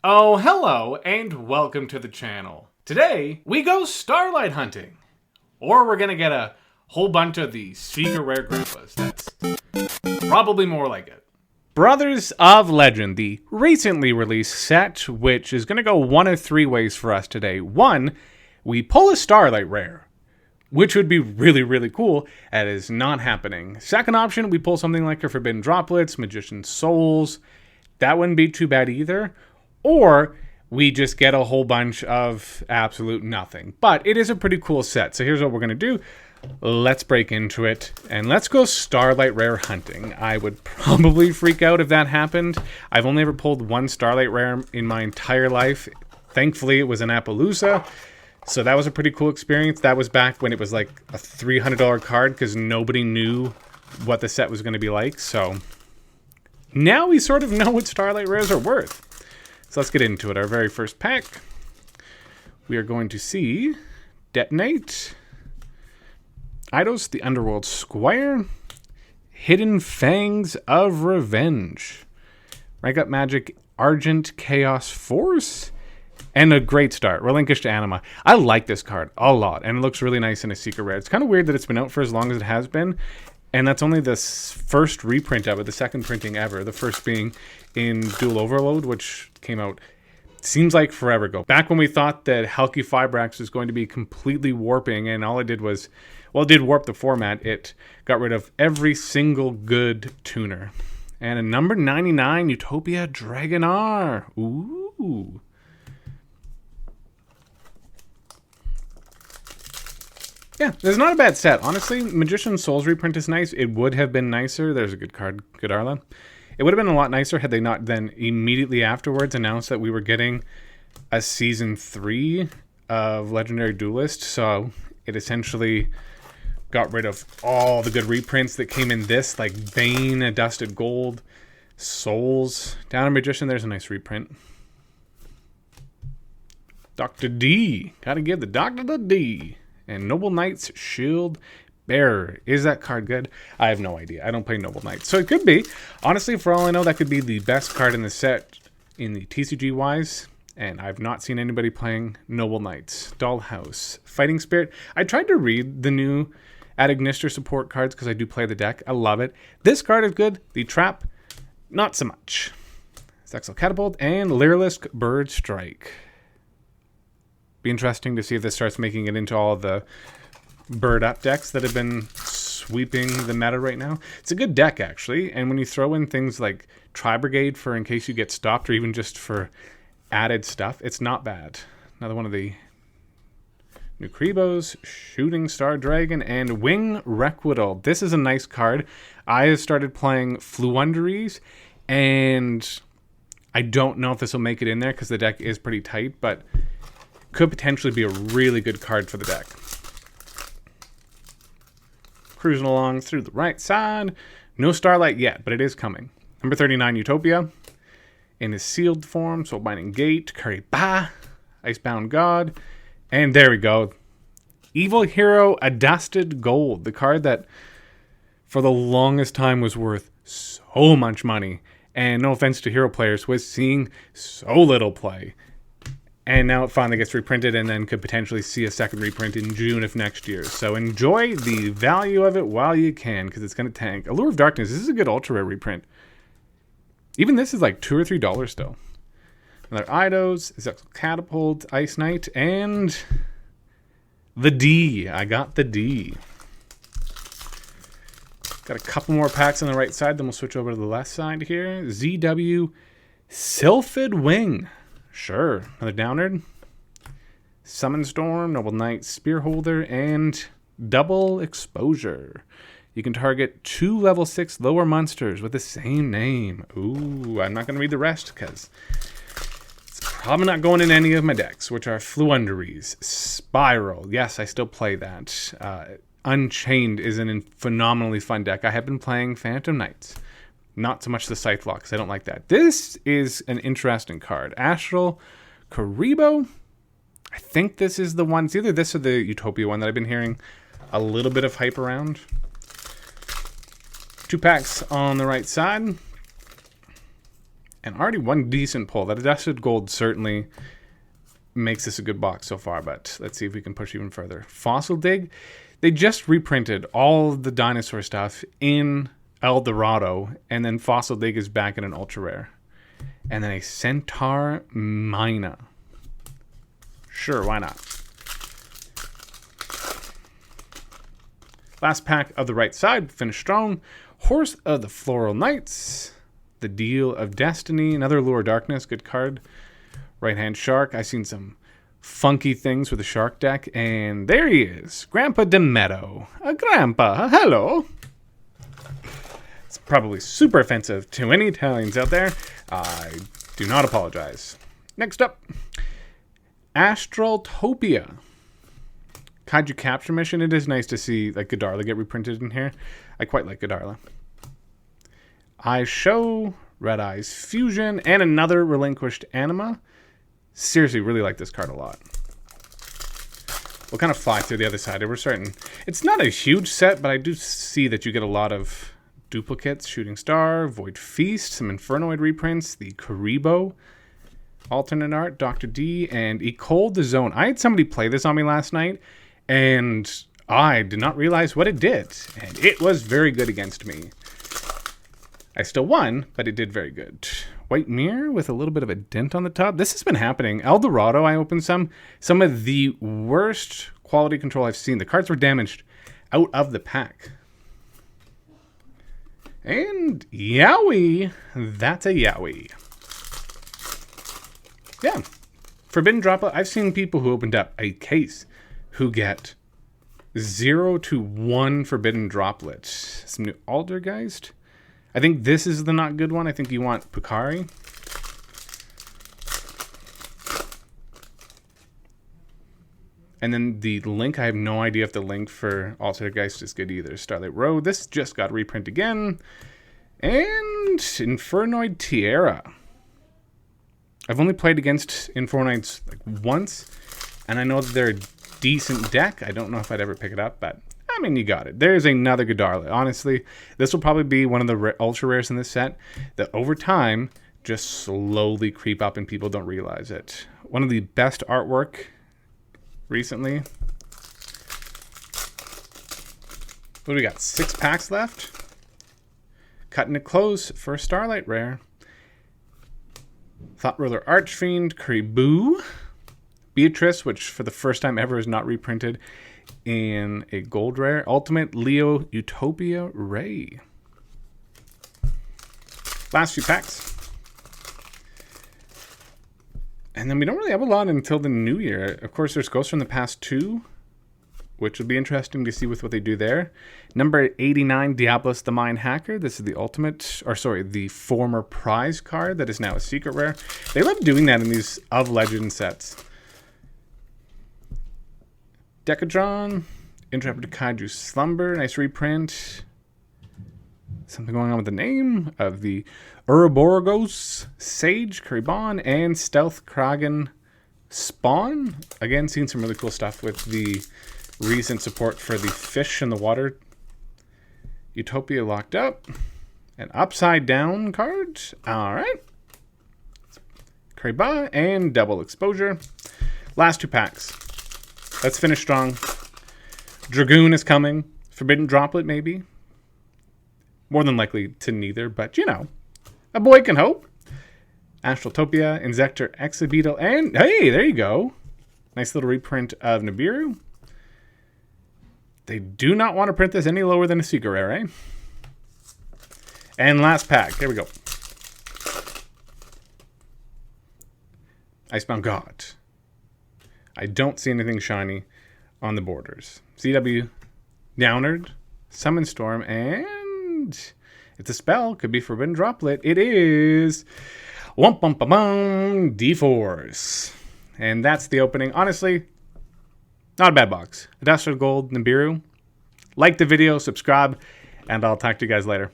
Oh, hello, and welcome to the channel. Today, we go starlight hunting. Or we're gonna get a whole bunch of the secret rare grandpas. That's probably more like it. Brothers of Legend, the recently released set, which is gonna go one of three ways for us today. One, we pull a starlight rare, which would be really, really cool. That is not happening. Second option, we pull something like a Forbidden Droplets, Magician's Souls. That wouldn't be too bad either. Or we just get a whole bunch of absolute nothing. But it is a pretty cool set. So here's what we're going to do. Let's break into it. And let's go Starlight Rare hunting. I would probably freak out if that happened. I've only ever pulled one Starlight Rare in my entire life. Thankfully, it was an Appaloosa. So that was a pretty cool experience. That was back when it was like a $300 card because nobody knew what the set was going to be like. So now we sort of know what Starlight Rares are worth. So let's get into it. Our very first pack, we are going to see Detonate, Eidos, the Underworld Squire, Hidden Fangs of Revenge, Rank Up Magic, Argent Chaos Force, and a great start, Relinquished Anima. I like this card a lot, and it looks really nice in a secret rare. It's kind of weird that it's been out for as long as it has been, and that's only the first reprint of it, the second printing ever. The first being in Dual Overload, which came out, seems like forever ago. Back when we thought that Halki Fibrax was going to be completely warping, and all it did was, well, it did warp the format. It got rid of every single good tuner. And a number 99, Utopia Dragonar. Ooh. Yeah, it's not a bad set. Honestly, Magician's Souls reprint is nice. It would have been nicer. There's a good card. Good Arla. It would have been a lot nicer had they not then immediately afterwards announced that we were getting a Season 3 of Legendary Duelist. So it essentially got rid of all the good reprints that came in this, like Bane, a Dusted Gold, Souls. Down in Magician, there's a nice reprint. Dr. D. Gotta give the Doctor the D. And Noble Knight's Shield Bearer. Is that card good? I have no idea. I don't play Noble Knights. So it could be. Honestly, for all I know, that could be the best card in the set in the TCG-wise. And I've not seen anybody playing Noble Knights. Dollhouse. Fighting Spirit. I tried to read the new Adagnister support cards because I do play the deck. I love it. This card is good. The Trap, not so much. Zexal Catapult and Lyrilisk Bird Strike. Be interesting to see if this starts making it into all of the bird up decks that have been sweeping the meta right now. It's a good deck, actually, and when you throw in things like Tri-Brigade for in case you get stopped or even just for added stuff, it's not bad. Another one of the Nukribos, Shooting Star Dragon, and Wing Requital. This is a nice card. I have started playing Fluunderies, and I don't know if this will make it in there because the deck is pretty tight, but could potentially be a really good card for the deck. Cruising along through the right side. No Starlight yet, but it is coming. Number 39, Utopia. In his sealed form, Soulbinding Gate, Kariba, Icebound God. And there we go. Evil Hero, A Dusted Gold. The card that for the longest time was worth so much money. And no offense to hero players, was seeing so little play. And now it finally gets reprinted and then could potentially see a second reprint in June of next year. So enjoy the value of it while you can because it's going to tank. Allure of Darkness, this is a good ultra rare reprint. Even this is like $2 or $3 still. Another Eidos, Zexal Catapult, Ice Knight, and the D. I got the D. Got a couple more packs on the right side, then we'll switch over to the left side here. ZW Sylphid Wing. Sure. Another Downard. Summon Storm, Noble Knight, Spearholder, and Double Exposure. You can target 2 level 6 lower monsters with the same name. Ooh, I'm not going to read the rest because it's probably not going in any of my decks, which are Fluunderies, Spiral. Yes, I still play that. Unchained is a phenomenally fun deck. I have been playing Phantom Knights. Not so much the Scythe Lock, because I don't like that. This is an interesting card. Astral Karibo. I think this is the one. It's either this or the Utopia one that I've been hearing a little bit of hype around. 2 packs on the right side. And already one decent pull. That Adjusted Gold certainly makes this a good box so far, but let's see if we can push even further. Fossil Dig. They just reprinted all the dinosaur stuff in El Dorado, and then Fossil Dig is back in an ultra rare. And then a Centaur Mina. Sure, why not? Last pack of the right side, finish strong. Horse of the Floral Knights. The Deal of Destiny, another Lure Darkness, good card. Right Hand Shark. I've seen some funky things with the shark deck, and there he is, Grandpa DeMeadow. Grandpa, hello. It's probably super offensive to any Italians out there. I do not apologize. Next up, Astraltopia. Kaiju Capture Mission. It is nice to see like Godarla get reprinted in here. I quite like Godarla. Eyes Show, Red Eyes Fusion, and another Relinquished Anima. Seriously, really like this card a lot. We'll kind of fly through the other side. We're starting. It's not a huge set, but I do see that you get a lot of duplicates. Shooting Star, Void Feast, some Infernoid reprints, the Karibo, alternate art, Dr. D, and Ecole the Zone. I had somebody play this on me last night, and I did not realize what it did. And it was very good against me. I still won, but it did very good. White Mirror with a little bit of a dent on the top. This has been happening. El Dorado, I opened some of the worst quality control I've seen. The cards were damaged out of the pack. And Yowie, that's a Yowie. Yeah. Forbidden Droplet, I've seen people who opened up a case who get 0 to 1 Forbidden Droplet. Some new Aldergeist. I think this is the not good one. I think you want Pukari. And then the link, I have no idea if the link for Altergeist is good either. Starlight Road, this just got reprint again. And Infernoid Tierra. I've only played against Infernoids like once, and I know that they're a decent deck. I don't know if I'd ever pick it up, but I mean, you got it. There's another Godarla. Honestly, this will probably be one of the ultra rares in this set that over time just slowly creep up and people don't realize it. One of the best artwork recently. What do we got? 6 packs left. Cutting it close for a Starlight rare. Thought Ruler Archfiend, Karibu, Beatrice, which for the first time ever is not reprinted in a gold rare. Ultimate Leo Utopia Ray. Last few packs. And then we don't really have a lot until the new year. Of course, there's Ghosts from the Past 2, which would be interesting to see with what they do there. Number 89, Diablos the Mind Hacker. This is the ultimate, or sorry, the former prize card that is now a secret rare. They love doing that in these of Legend sets. Decadron, Intrepid Kaiju Slumber, nice reprint. Something going on with the name of the Ouroborogos, Sage, Karibon, and Stealth Kragen Spawn. Again, seen some really cool stuff with the recent support for the fish in the water. Utopia Locked Up. An Upside Down card. Alright. Kariba and Double Exposure. Last 2 packs. Let's finish strong. Dragoon is coming. Forbidden Droplet, maybe. More than likely to neither, but you know. A boy can hope. Astraltopia, Insector, Exobeetle, and hey, there you go. Nice little reprint of Nibiru. They do not want to print this any lower than a secret rare, eh? And last pack. Here we go. Icebound God. I don't see anything shiny on the borders. CW, Downard, Summon Storm, and it's a spell. Could be Forbidden Droplet. It is D-Force. And that's the opening. Honestly, not a bad box. Adastral Gold, Nibiru. Like the video, subscribe, and I'll talk to you guys later.